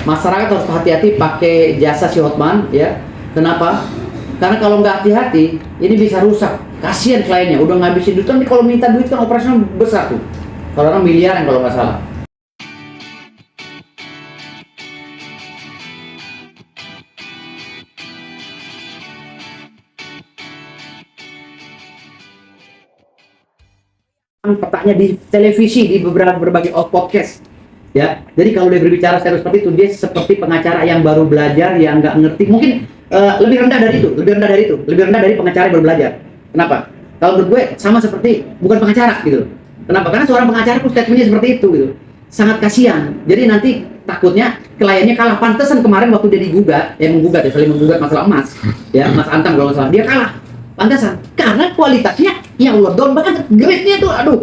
masyarakat harus hati-hati pakai jasa si Hotman ya. Kenapa? Karena kalau nggak hati-hati, ini bisa rusak. Kasihan kliennya, udah ngabisin duit kan. Kalau minta duit kan operasional besar tuh. Kalau orang miliaran kalau nggak salah. Petanya di televisi, di berbagai podcast ya. Jadi kalau dia berbicara seperti itu, dia seperti pengacara yang baru belajar, yang nggak ngerti, mungkin lebih rendah dari pengacara yang baru belajar. Kenapa? Kalau menurut gue sama seperti bukan pengacara gitu. Kenapa? Karena seorang pengacara pun statementnya seperti itu gitu. Sangat kasihan. Jadi nanti takutnya kliennya kalah. Pantesan kemarin waktu dia saling menggugat masalah emas ya, Mas Antam kalau nggak salah, dia kalah. Pantesan, karena kualitasnya ya Allah down banget, grade-nya tuh aduh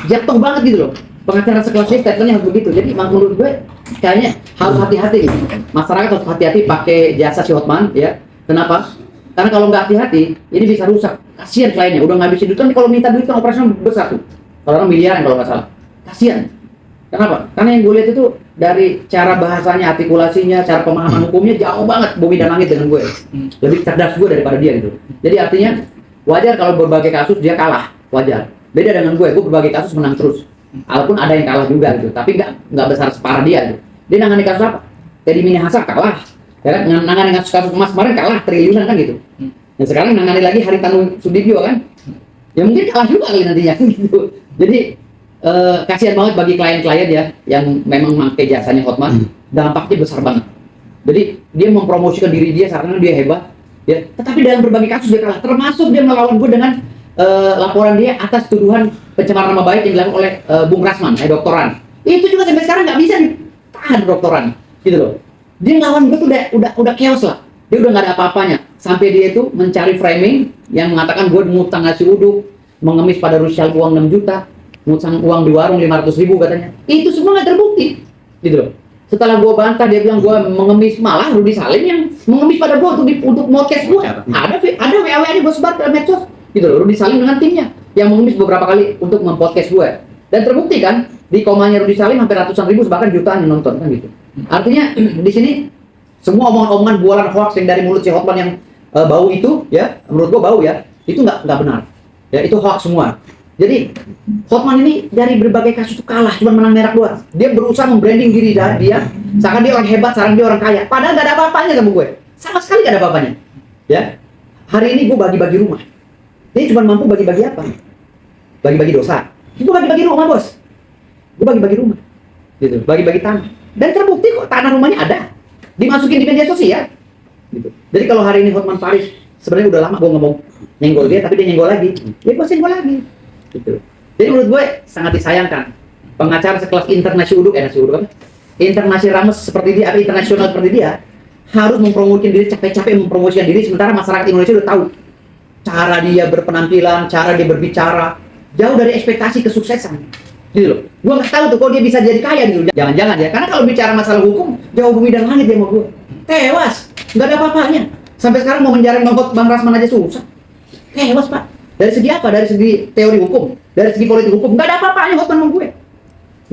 jatuh banget gitu loh. Pengacara sekelas ini statementnya harus begitu. Jadi menurut gue kayaknya harus hati-hati gitu. Masyarakat harus hati-hati pakai jasa si Hotman ya. Kenapa? Karena kalau nggak hati-hati, ini bisa rusak. Kasihan kliennya, udah ngabisin duit kan. Kalau minta duit kan operasional besar tuh. Kalau orang miliaran kalau nggak salah. Kasihan. Kenapa? Karena yang gue lihat itu dari cara bahasanya, artikulasinya, cara pemahaman hukumnya jauh banget bumi dan langit dengan gue. Lebih cerdas gue daripada dia gitu. Jadi artinya wajar kalau berbagai kasus dia kalah, wajar. Beda dengan gue berbagai kasus menang terus. Walaupun ada yang kalah juga gitu, tapi nggak besar separah dia gitu. Dia nangani kasus apa? Teddy Minahasa kalah, ya kan? Nangani kasus emas kemarin kalah triliunan kan gitu. Dan sekarang nangani lagi Haritanu Sudibyo kan? Ya mungkin kalah juga kali nantinya gitu. Jadi kasihan banget bagi klien-klien ya yang memang memakai jasanya Hotman, dampaknya besar banget. Jadi dia mempromosikan diri dia karena dia hebat, ya. Tetapi dalam berbagai kasus dia kalah, termasuk dia melawan gue dengan laporan dia atas tuduhan pencemaran nama baik yang dilakukan oleh Bung Rasman, doktoran. Itu juga sampai sekarang nggak bisa ditahan doktoran, gitu loh. Dia ngelawan gue tuh udah chaos lah. Dia udah nggak ada apa-apanya. Sampai dia itu mencari framing yang mengatakan gue ngutang nasi uduk, mengemis pada Rusial uang 6 juta. Ngutang uang di warung 500.000 katanya. Itu semua nggak terbukti, gitu loh. Setelah gua bantah, dia bilang gua mengemis, malah Rudy Salim yang mengemis pada gua untuk podcast gua. Ada WA-nya gua sebar ke medsos, gitu loh. Rudy Salim dengan timnya yang mengemis beberapa kali untuk mempodcast gua. Dan terbukti kan di komanya Rudy Salim hampir ratusan ribu bahkan jutaan yang nonton kan gitu. Artinya di sini semua omongan-omongan bualan hoax yang dari mulut si Hotman yang bau itu ya, menurut gua bau ya, itu nggak benar. Ya itu hoax semua. Jadi Hotman ini dari berbagai kasus itu kalah, cuma menang merah doang. Dia berusaha membranding diri dia, seakan dia orang hebat, sekarang dia orang kaya. Padahal gak ada apa-apanya sama gue, sama sekali gak ada apa-apanya. Ya, hari ini gue bagi-bagi rumah. Dia cuma mampu bagi-bagi apa? Bagi-bagi dosa. Itu bagi-bagi rumah bos. Gue bagi-bagi rumah, gitu. Bagi-bagi tanah. Dan terbukti kok tanah rumahnya ada, dimasukin di media sosial. Gitu. Jadi kalau hari ini Hotman Paris sebenarnya udah lama gue ngomong nyenggol dia, tapi dia nyenggol lagi. Dia gue senggol lagi. Gitu. Jadi menurut gue sangat disayangkan pengacara sekelas internasional rames seperti dia, atau internasional seperti dia harus mempromosikan diri, capek-capek mempromosikan diri, sementara masyarakat Indonesia udah tahu cara dia berpenampilan, cara dia berbicara jauh dari ekspektasi kesuksesan, gitu loh. Gue nggak tahu tuh kalau dia bisa jadi kaya gitu, jangan-jangan ya, karena kalau bicara masalah hukum jauh bumi dan langit dia mau gue tewas, nggak ada apa-apanya. Sampai sekarang mau menjarain Bang Rasman aja susah, tewas pak. Dari segi apa? Dari segi teori hukum, dari segi politik hukum, nggak ada apa-apanya Hotman sama gue.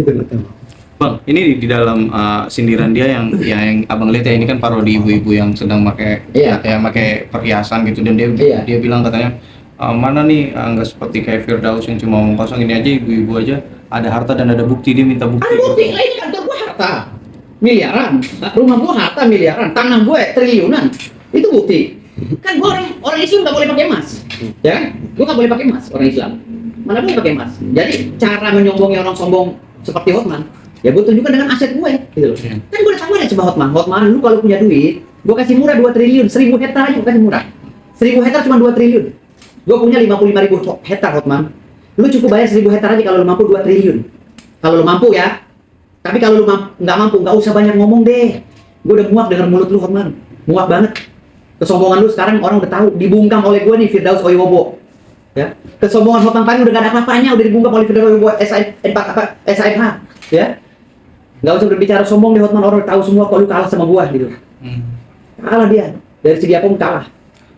Gitu betul. Bang, ini di dalam sindiran dia yang abang lihat ya, ini kan parodi ibu-ibu yang sedang pakai pakai perhiasan gitu, dan dia bilang katanya mana nih nggak seperti kayak Firdaus yang cuma ngomong kosong, ini aja ibu-ibu aja ada harta dan ada bukti, dia minta bukti. Ada bukti, ini kantor gue harta miliaran, rumah gue harta miliaran, tanah gue triliunan, itu bukti. Kan gue orang Islam nggak boleh pakai emas, ya kan? Gue nggak boleh pakai emas, orang Islam. Mana boleh pakai emas. Jadi cara menyombongi orang sombong seperti Hotman, ya gue tunjukkan dengan aset gue, gitu loh. Kan gue udah tawarin coba Hotman, lu kalau punya duit, gue kasih murah 2 triliun, 1000 hektar aja gue kasih murah. 1000 hektar cuma 2 triliun. Gue punya 55.000 hektar Hotman. Lu cukup bayar 1000 hektar aja kalau lu mampu 2 triliun. Kalau lu mampu ya. Tapi kalau lu nggak mampu, nggak usah banyak ngomong deh. Gue udah muak dengan mulut lu Hotman, muak banget. Kesombongan lu sekarang orang udah tahu, dibungkam oleh gue nih Firdaus Oyowobo. Ya. Kesombongan Hotman Paris udah gak ada apa-apanya, udah dibungkam oleh Firdaus Oyowobo SAFH, ya. Gak usah berbicara sombong deh Hotman, orang tahu semua kalau lu kalah sama gua gitu. Kalah dia, dari segi apa pun kalah.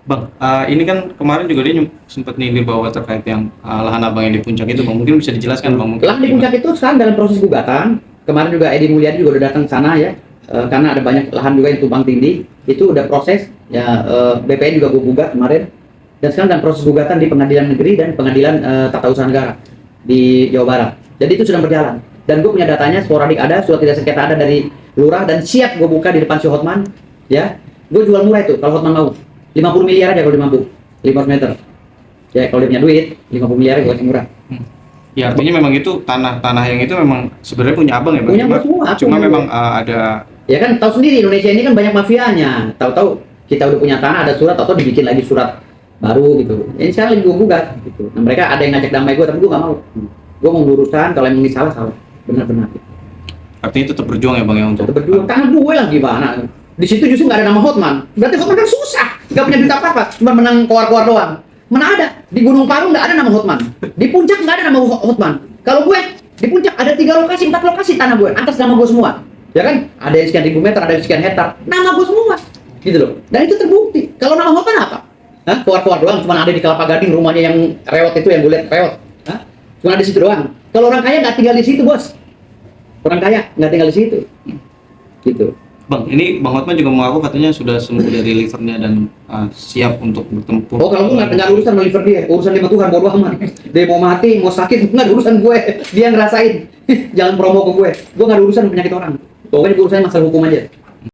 Bang, ini kan kemarin juga dia sempat nyindir bahwa terkait yang lahan abang yang di puncak itu, Bang. Mungkin bisa dijelaskan, Bang. Lahan di puncak itu sekarang dalam proses gugatan. Kemarin juga Edi Mulyadi juga udah datang ke sana ya. karena ada banyak lahan juga yang tumpang tindih. Itu udah proses ya, BPN juga gue gugat kemarin, dan sekarang dalam proses gugatan di pengadilan negeri dan pengadilan tata usaha negara di Jawa Barat. Jadi itu sedang berjalan, dan gue punya datanya, sporadik ada, surat tidak sengketa ada dari lurah, dan siap gue buka di depan si Hotman. Ya, gue jual murah itu kalau Hotman mau, 50 miliar aja kalau dia mampu, 500 meter. Ya kalau dia punya duit, 50 miliar gue kasih murah. Ya artinya memang itu tanah yang itu memang sebenarnya punya abang ya bang. Punya semua. Cuma memang ada. Ya kan tahu sendiri Indonesia ini kan banyak mafianya. Tahu-tahu kita udah punya tanah, ada surat, atau dibikin lagi surat baru gitu. Ini sekarang lagi gue gugat gitu. Nah, mereka ada yang ngajak damai gue, tapi gue nggak mau. Gue mau urusan, kalau emang ini salah, benar-benar. Artinya tetap berjuang ya bang ya untuk. Tetap berjuang. Karena gue lah gimana? Di situ justru nggak ada nama Hotman. Berarti Hotman kan susah, nggak punya duit apa-apa, cuma menang keluar-keluar doang. Mana ada? Di Gunung Parung nggak ada nama Hotman. Di Puncak nggak ada nama Hotman. Kalau gue di Puncak ada 3 lokasi, 4 lokasi tanah gue, atas nama gue semua. Ya kan? Ada yang sekian ribu meter, ada yang sekian hektar, nama gue semua. Gitu loh. Dan itu terbukti. Kalau nama Hotman apa? Hah? Keluar-keluar doang, cuma ada di Kelapa Gading, rumahnya yang rewot itu, yang gue lihat rewot. Hah? Cuma ada di situ doang. Kalau orang kaya nggak tinggal di situ, bos. Orang kaya nggak tinggal di situ. Gitu. Bang, ini Bang Hotman juga mengaku katanya sudah sembuh dari livernya dan siap untuk bertempur. Oh, kalau gue nggak urusan sama liver dia, urusan dia sama Tuhan, bodo amat. Dia mau mati, mau sakit, nggak ada urusan gue. Dia ngerasain. Jangan promo ke gue. Gue nggak ada urusan penyakit orang. Pokoknya gue urusannya masalah hukum aja.